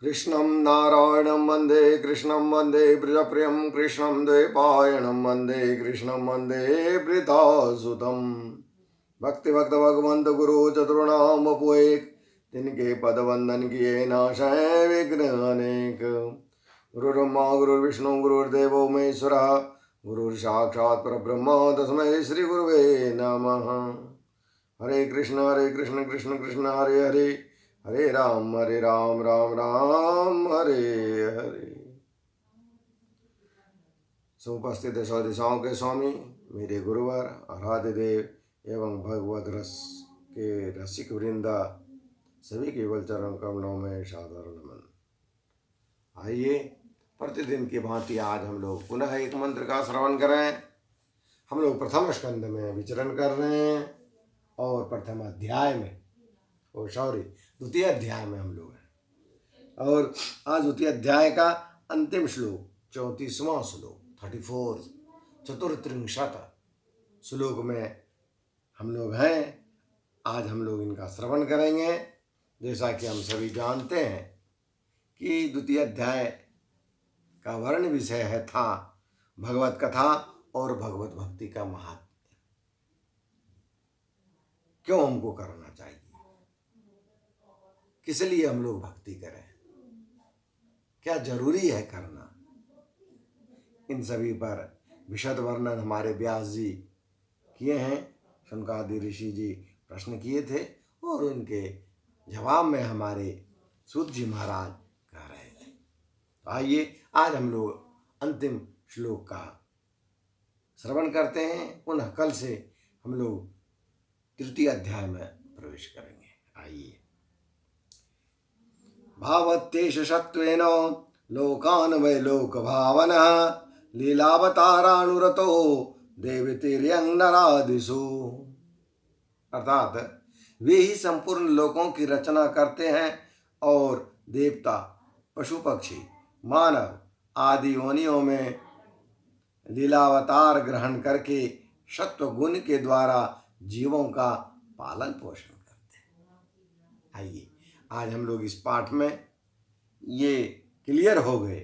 कृष्णं नारायणं वन्दे कृष्णं वन्दे प्रियप्रियं कृष्णं द्वैपायनं वन्दे कृष्णं वन्दे प्रीतासुतं भक्तिभक्त भगवंत गुरु चतुर्णाम पोएक तिनके पद वंदन किए नाशय विघ्न अनेक। गुरुर्ब्रह्मा गुरुर्विष्णु गुरुर्देवो महेश्वरः गुरुर्साक्षात् परब्रह्म तस्मै श्री गुरुवे नमः। हरे कृष्ण कृष्ण कृष्ण हरे हरे हरे राम राम राम हरे हरे। सुपस्थित सौ दिशाओं के स्वामी मेरे गुरुवर आराध्य देव एवं भगवत रस के रसिक वृंदा सभी केवल चरण कमलों में साधारण नमन। आइए प्रतिदिन की भांति आज हम लोग पुनः एक मंत्र का श्रवण करें। हम लोग प्रथम स्कंद में विचरण कर रहे हैं और प्रथम अध्याय में द्वितीय अध्याय में हम लोग हैं और आज द्वितीय अध्याय का अंतिम श्लोक 34वां श्लोक 34 चतुर्त्रिंशत श्लोक में हम लोग हैं। आज हम लोग इनका श्रवण करेंगे। जैसा कि हम सभी जानते हैं कि द्वितीय अध्याय का वर्ण विषय है था भगवत कथा और भगवत भक्ति का महात्म्य। क्यों हमको करना चाहिए, किस लिए हम लोग भक्ति करें, क्या जरूरी है करना, इन सभी पर विशद वर्णन हमारे व्यास जी किए हैं। शौनकादि ऋषि जी प्रश्न किए थे और उनके जवाब में हमारे सूत जी महाराज कह रहे थे। तो आइए आज हम लोग अंतिम श्लोक का श्रवण करते हैं। पुनः कल से हम लोग तृतीय अध्याय में प्रवेश करेंगे। आइए। भावत्येष सत्त्वेन लोकान् वै लोक भावनः लीलावतारानुरतो देवतिर्यं नरादिषु। अर्थात वे ही संपूर्ण लोकों की रचना करते हैं और देवता पशु पक्षी मानव आदि योनियों में लीलावतार ग्रहण करके सत्व गुण के द्वारा जीवों का पालन पोषण करते हैं। आइए आज हम लोग इस पाठ में ये क्लियर हो गए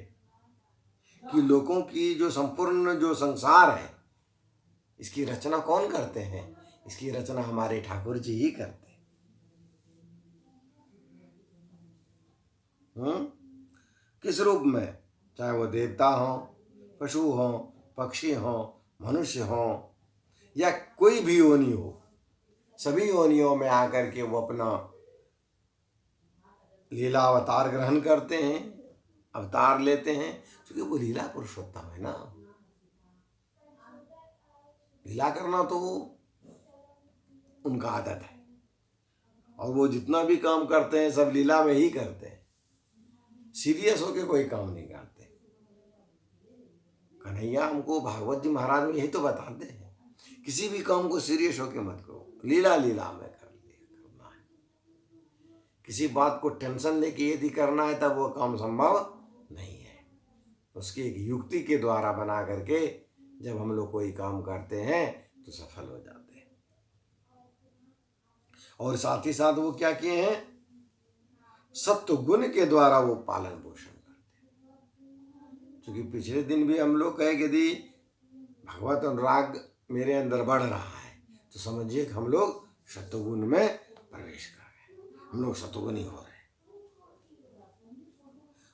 कि लोगों की जो संपूर्ण जो संसार है इसकी रचना कौन करते हैं। इसकी रचना हमारे ठाकुर जी ही करते हैं। किस रूप में, चाहे वो देवता हो, पशु हो, पक्षी हो, मनुष्य हो या कोई भी योनि हो, सभी योनियों में आकर के वो अपना लीला अवतार ग्रहण करते हैं, अवतार लेते हैं, क्योंकि वो लीला पुरुषोत्तम है ना। लीला करना तो उनका आदत है और वो जितना भी काम करते हैं सब लीला में ही करते हैं। सीरियस होके कोई काम नहीं करते। कन्हैया हमको भागवत जी महाराज में यही तो बताते हैं, किसी भी काम को सीरियस होके मत करो, लीला लीला में करना है। किसी बात को टेंशन लेके यदि करना है तब वो काम संभव नहीं है। उसकी एक युक्ति के द्वारा बना करके जब हम लोग कोई काम करते हैं तो सफल हो जाते हैं। और साथ ही साथ वो क्या किए हैं, सत्व गुण के द्वारा वो पालन पोषण करते हैं। क्योंकि पिछले दिन भी हम लोग कहे कि यदि भगवत अनुराग मेरे अंदर बढ़ रहा है तो समझिए कि हम लोग सत्वगुण में प्रवेश कर रहे, हम लोग सत्वगुणी हो रहे हैं।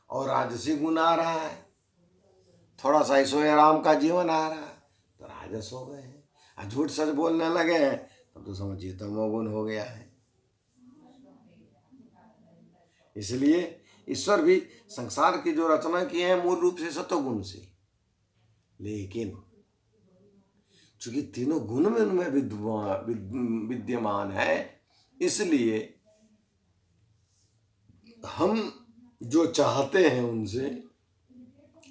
और राजसी गुण आ रहा है, थोड़ा सा ऐशोआराम का जीवन आ रहा है तो राजस हो गए हैं। झूठ सच बोलने लगे हैं तब तो समझिए तमोगुण हो गया है। इसलिए ईश्वर भी संसार की जो रचना की है मूल रूप से सत्वगुण से, लेकिन चूंकि तीनों गुण में उनमें विद्यमान है, इसलिए हम जो चाहते हैं उनसे,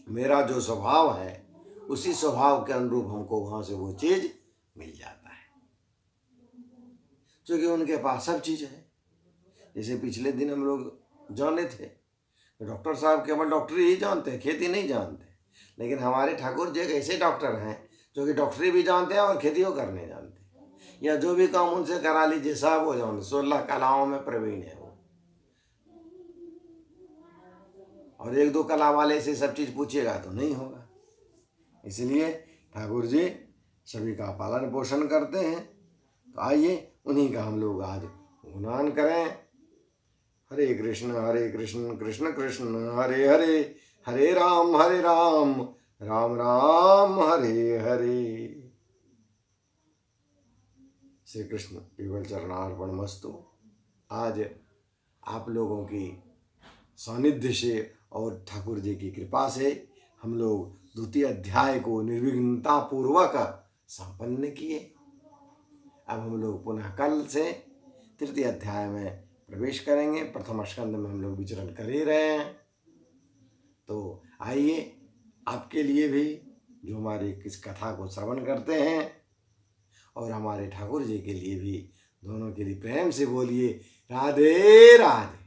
मेरा जो स्वभाव है उसी स्वभाव के अनुरूप हमको वहां से वो चीज मिल जाता है, क्योंकि उनके पास सब चीज है। जैसे पिछले दिन हम लोग जाने थे, डॉक्टर साहब केवल डॉक्टरी ही जानते हैं, खेती नहीं जानते। लेकिन हमारे ठाकुर जी एक ऐसे डॉक्टर हैं जो कि डॉक्टरी भी जानते हैं और खेतियों करने जानते हैं, या जो भी काम उनसे करा लीजिए सब हो जानते। 16 कलाओं में प्रवीण है वो। और एक दो कला वाले से सब चीज़ पूछिएगा तो नहीं होगा। इसलिए ठाकुर जी सभी का पालन पोषण करते हैं। तो आइए उन्हीं का हम लोग आज गुणगान करें। हरे कृष्ण कृष्ण कृष्ण हरे हरे, हरे राम राम राम हरे हरे। श्री कृष्ण युगल चरणार्पणमस्तु। आज आप लोगों की सानिध्य से और ठाकुर जी की कृपा से हम लोग द्वितीय अध्याय को निर्विघ्नता पूर्वक संपन्न किए। अब हम लोग पुनः कल से तृतीय अध्याय में प्रवेश करेंगे। प्रथम स्कंद में हम लोग विचरण कर ही रहे हैं। तो आइए आपके लिए भी जो हमारी किस कथा को श्रवण करते हैं और हमारे ठाकुर जी के लिए भी, दोनों के लिए प्रेम से बोलिए राधे राधे।